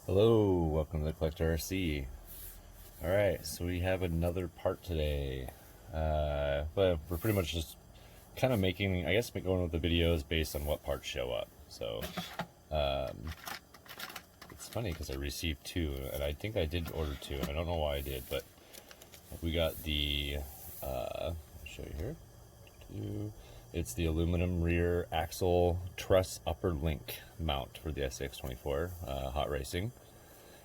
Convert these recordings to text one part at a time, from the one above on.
Hello, welcome to the Collector RC. Alright, so we have another part today. But we're pretty much just kind of making, I guess, going with the videos based on what parts show up. So, it's funny because I received two, and I think I did order two, and I don't know why I did, but we got the, I'll show you here. It's the aluminum rear axle truss upper link mount for the SCX24 hot racing.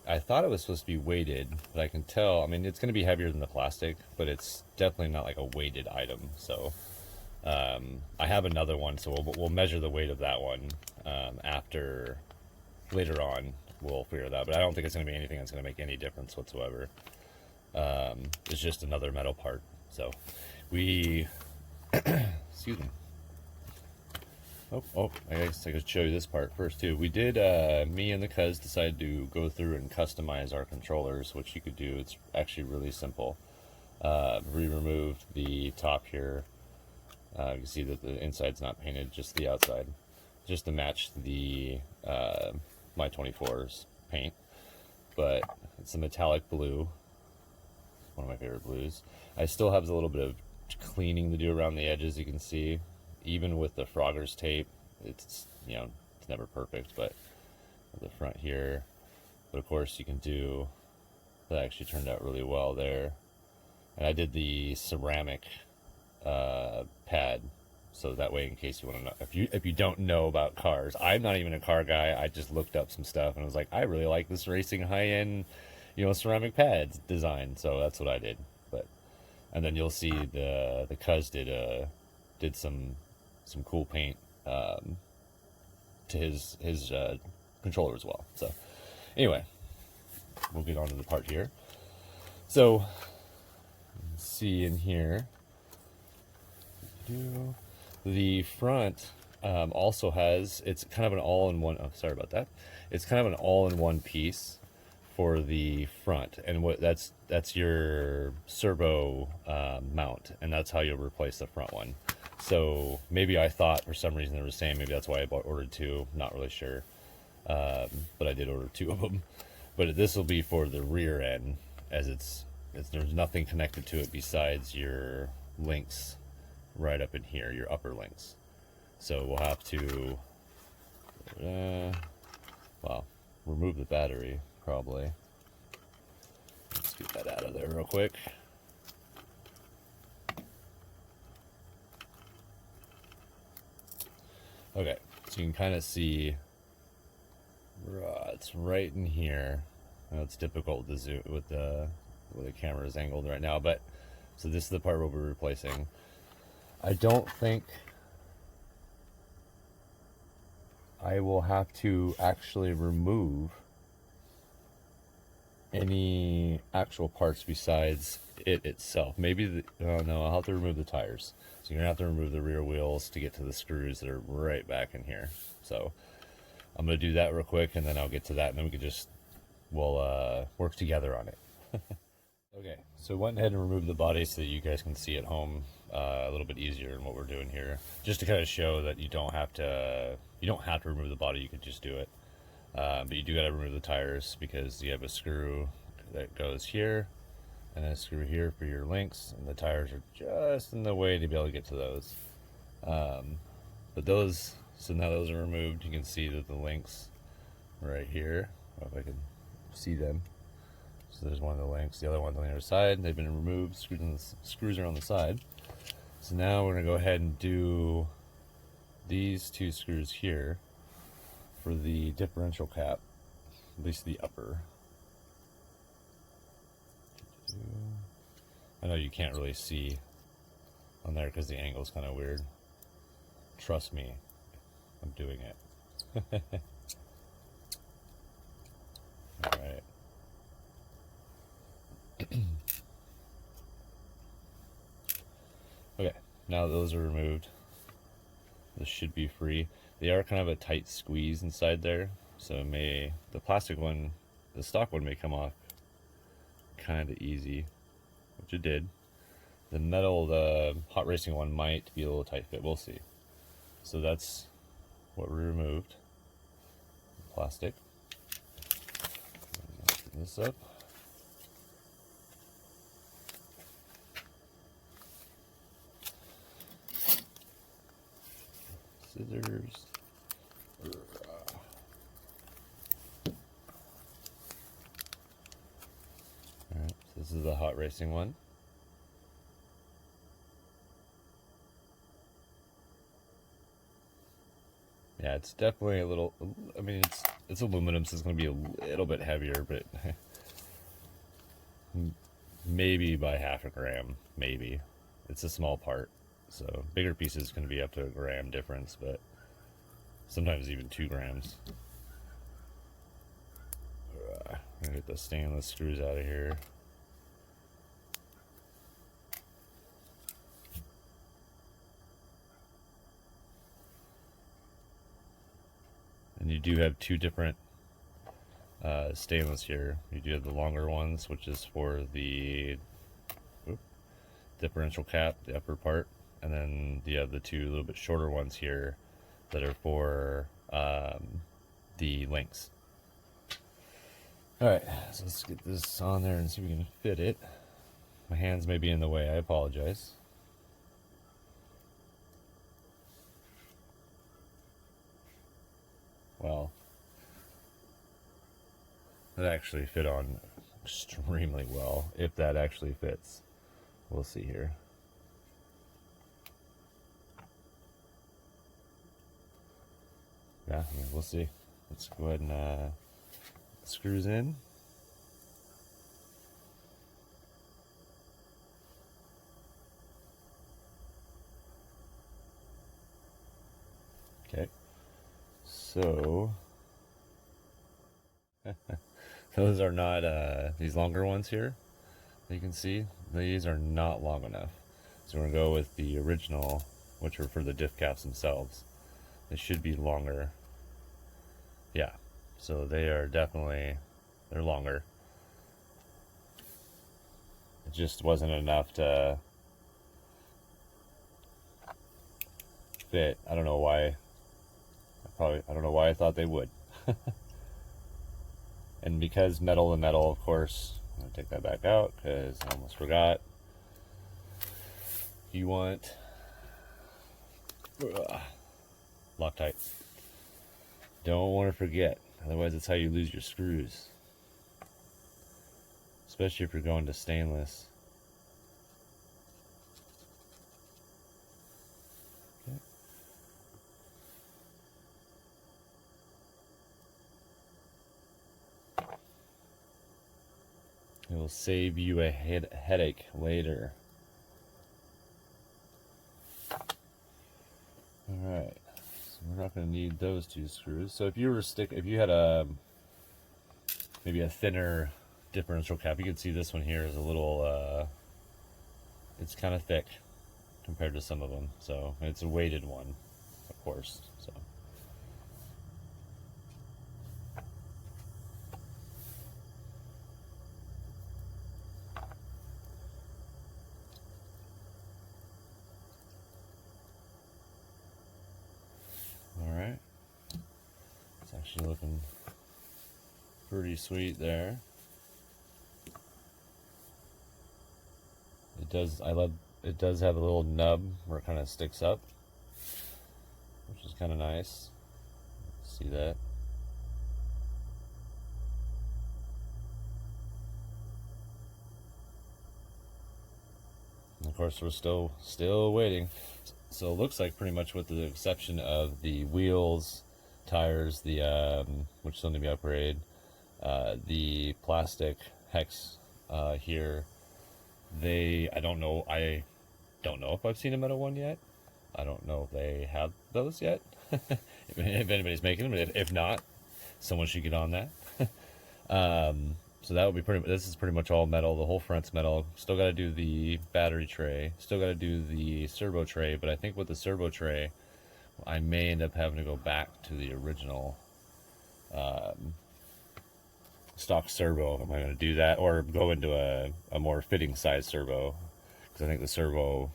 I thought it was supposed to be weighted, but I can tell, I mean, it's going to be heavier than the plastic, but it's definitely not like a weighted item. So I have another one, so we'll measure the weight of that one after, later on, we'll figure that out. But I don't think it's going to be anything that's going to make any difference whatsoever. It's just another metal part. So we, excuse me. I guess I could show you this part first too. We did, me and the cuz decided to go through and customize our controllers, which you could do. It's actually really simple. We removed the top here. You can see that the inside's not painted, just the outside, just to match the my 24's paint. But it's a metallic blue. It's one of my favorite blues. I still have a little bit of cleaning to do around the edges, you can see. Even with the Frogger's tape, it's, you know, it's never perfect, but the front here. But of course you can do, that actually turned out really well there. And I did the ceramic pad, so that way, in case you want to know, if you don't know about cars, I'm not even a car guy. I just looked up some stuff and was like, I really like this racing high-end, you know, ceramic pads design, so that's what I did. But and then you'll see the cuz did some cool paint to his controller as well. So anyway, we'll get on to the part here. So see in here, the front also has, it's kind of an all-in-one, oh, sorry about that, it's kind of an all-in-one piece for the front, and what that's your servo mount, and that's how you'll replace the front one. So maybe I thought for some reason they were the same. Maybe that's why I ordered two. Not really sure, but I did order two of them. But this will be for the rear end, as there's nothing connected to it besides your links right up in here, your upper links. So we'll have to, well, remove the battery probably. Let's get that out of there real quick. Okay, so you can kind of see, it's right in here. I know it's difficult to zoom with the camera is angled right now, but so this is the part we'll be replacing. I don't think I will have to actually remove any actual parts besides it itself. Maybe no, I'll have to remove the tires. So you're gonna have to remove the rear wheels to get to the screws that are right back in here. So I'm gonna do that real quick, and then I'll get to that, and then we can just, we'll work together on it. Okay, so went ahead and removed the body so that you guys can see at home a little bit easier in what we're doing here, just to kind of show that you don't have to remove the body. You could just do it, but you do got to remove the tires because you have a screw that goes here and then a screw here for your links, and the tires are just in the way to be able to get to those. But those, so now those are removed. You can see that the links right here, if I can see them. So there's one of the links, the other one's on the other side. They've been removed, screws are on the side. So now we're gonna go ahead and do these two screws here for the differential cap, at least the upper. I know you can't really see on there because the angle's kind of weird. Trust me, I'm doing it. All right. Okay, now those are removed. This should be free. They are kind of a tight squeeze inside there, so the plastic one, the stock one may come off kind of easy, which it did. The metal, the hot racing one might be a little tight fit, we'll see. So that's what we removed, plastic. this up. Scissors. Alright, so this is the hot racing one. Yeah, it's definitely a little, I mean, it's aluminum, so it's going to be a little bit heavier, but maybe by half a gram, maybe. It's a small part, so bigger pieces can be up to a gram difference, but sometimes even 2 grams. I'm going to get the stainless screws out of here. And you do have 2 different stainless here. You do have the longer ones, which is for the differential cap, the upper part, and then you have the 2 little bit shorter ones here that are for the links. Alright, so let's get this on there and see if we can fit it. My hands may be in the way, I apologize. Well, that actually fit on extremely well, if that actually fits. We'll see here. Yeah, we'll see. Let's go ahead and screws in. Okay, so those are not these longer ones here. You can see these are not long enough, so we're gonna go with the original, which are for the diff caps themselves. They should be longer. Yeah, so they are definitely, they're longer. It just wasn't enough to fit. I don't know why. I don't know why I thought they would. And because metal to metal, of course, I'm gonna take that back out because I almost forgot. You want Loctite. Don't want to forget, otherwise that's how you lose your screws. Especially if you're going to stainless. Okay. It will save you a headache later. Alright, so we're not going to need those 2 screws. So if you were if you had maybe a thinner differential cap, you can see this one here is a little, it's kind of thick compared to some of them. So it's a weighted one, of course. So. Alright, it's actually looking pretty sweet there. It does have a little nub where it kind of sticks up, which is kind of nice. See that? And of course, we're still waiting. So it looks like pretty much with the exception of the wheels, tires, the which still need to be upgraded, the plastic hex here. I don't know if I've seen a metal one yet. I don't know if they have those yet. if anybody's making them, if not, someone should get on that. So that would be this is pretty much all metal. The whole front's metal. Still got to do the battery tray. Still got to do the servo tray. But I think with the servo tray, I may end up having to go back to the original stock servo. Am I going to do that, or go into a more fitting size servo? Because I think the servo,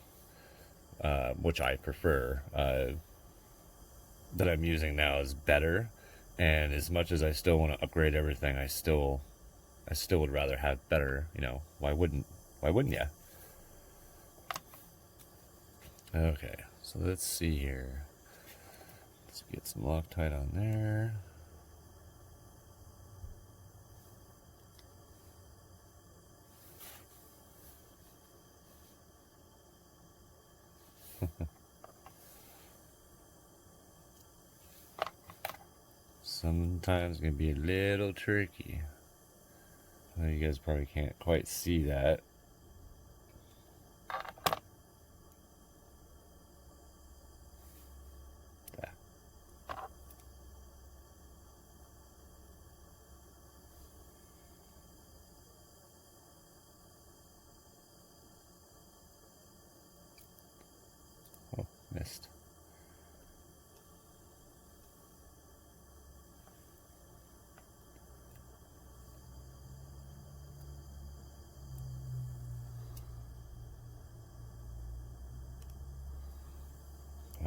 which I prefer, that I'm using now is better. And as much as I still want to upgrade everything, I still I still would rather have better, you know, why wouldn't you? Okay, so let's see here. Let's get some Loctite on there. Sometimes it's gonna be a little tricky. I know you guys probably can't quite see that. Oh, missed.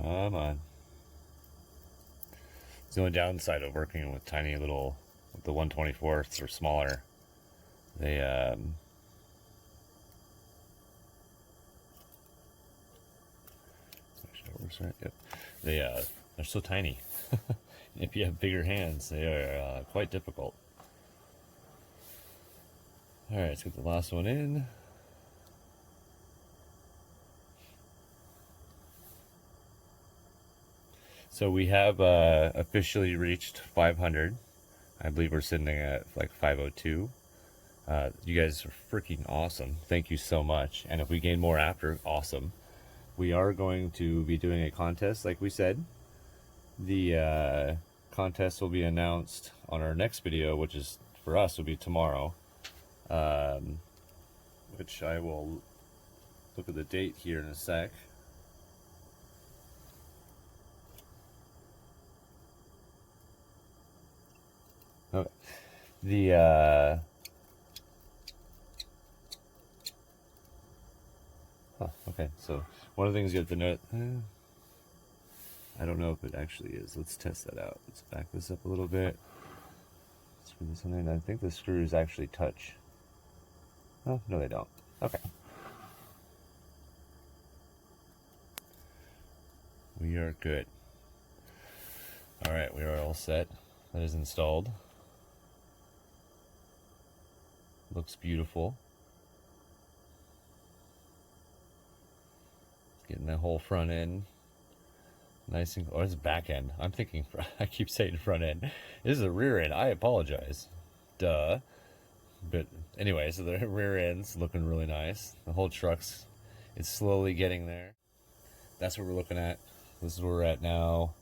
Come on. It's the only downside of working with tiny little, with the 1/24ths or smaller. They actually that works right. Yep. They're so tiny. If you have bigger hands, they are quite difficult. All right, let's get the last one in. So we have officially reached 500. I believe we're sitting at like 502. You guys are freaking awesome. Thank you so much. And if we gain more after, awesome. We are going to be doing a contest, like we said. The contest will be announced on our next video, which is for us will be tomorrow. Which I will look at the date here in a sec. Okay. Okay, so one of the things you have to note, I don't know if it actually is. Let's test that out. Let's back this up a little bit. Screw this one in. I think the screws actually touch. Oh, no they don't. Okay. We are good. Alright, we are all set. That is installed. Looks beautiful. Getting that whole front end nice and, oh, it's back end. I'm thinking, I keep saying front end. This is the rear end. I apologize. Duh. But anyway, so the rear end's looking really nice. The whole truck's, it's slowly getting there. That's what we're looking at. This is where we're at now.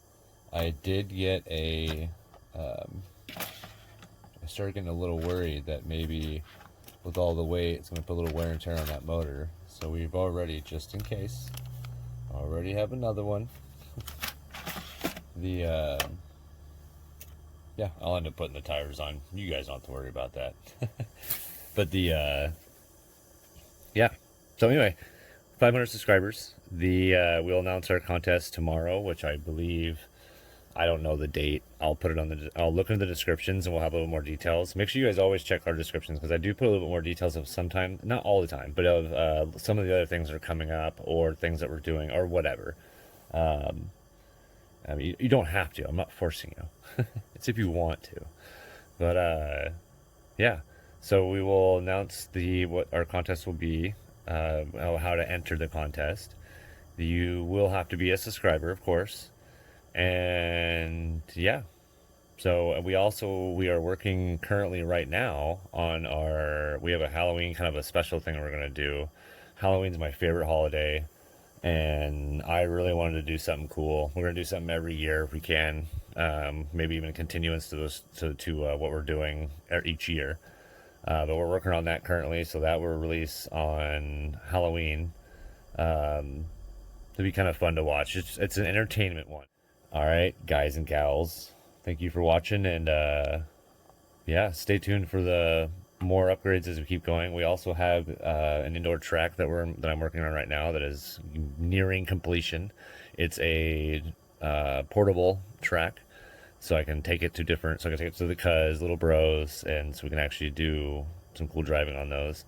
I did get I started getting a little worried that maybe with all the weight, it's going to put a little wear and tear on that motor. So we've already, just in case, already have another one. Yeah, I'll end up putting the tires on. You guys don't have to worry about that. But yeah. So anyway, 500 subscribers. We'll announce our contest tomorrow, which I believe, I don't know the date. I'll put it on I'll look into the descriptions and we'll have a little more details. Make sure you guys always check our descriptions because I do put a little bit more details of sometime, not all the time, but of some of the other things that are coming up or things that we're doing or whatever. I mean, you don't have to. I'm not forcing you. It's if you want to. But yeah. So we will announce what our contest will be, how to enter the contest. You will have to be a subscriber, of course. And yeah. So we are working currently right now on we have a Halloween kind of a special thing we're going to do. Halloween's my favorite holiday. And I really wanted to do something cool. We're gonna do something every year if we can, maybe even a continuance to what we're doing each year. But we're working on that currently, so that will release on Halloween. It'll be kind of fun to watch. It's an entertainment one. All right, guys and gals, thank you for watching, and yeah, stay tuned for the more upgrades as we keep going. We also have an indoor track that I'm working on right now that is nearing completion. It's a portable track, so I can take it to different, so I can take it to the cuz, little bros, and so we can actually do some cool driving on those.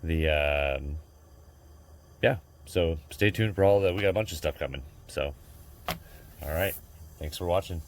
The yeah, so stay tuned for all that. We got a bunch of stuff coming. So all right, thanks for watching.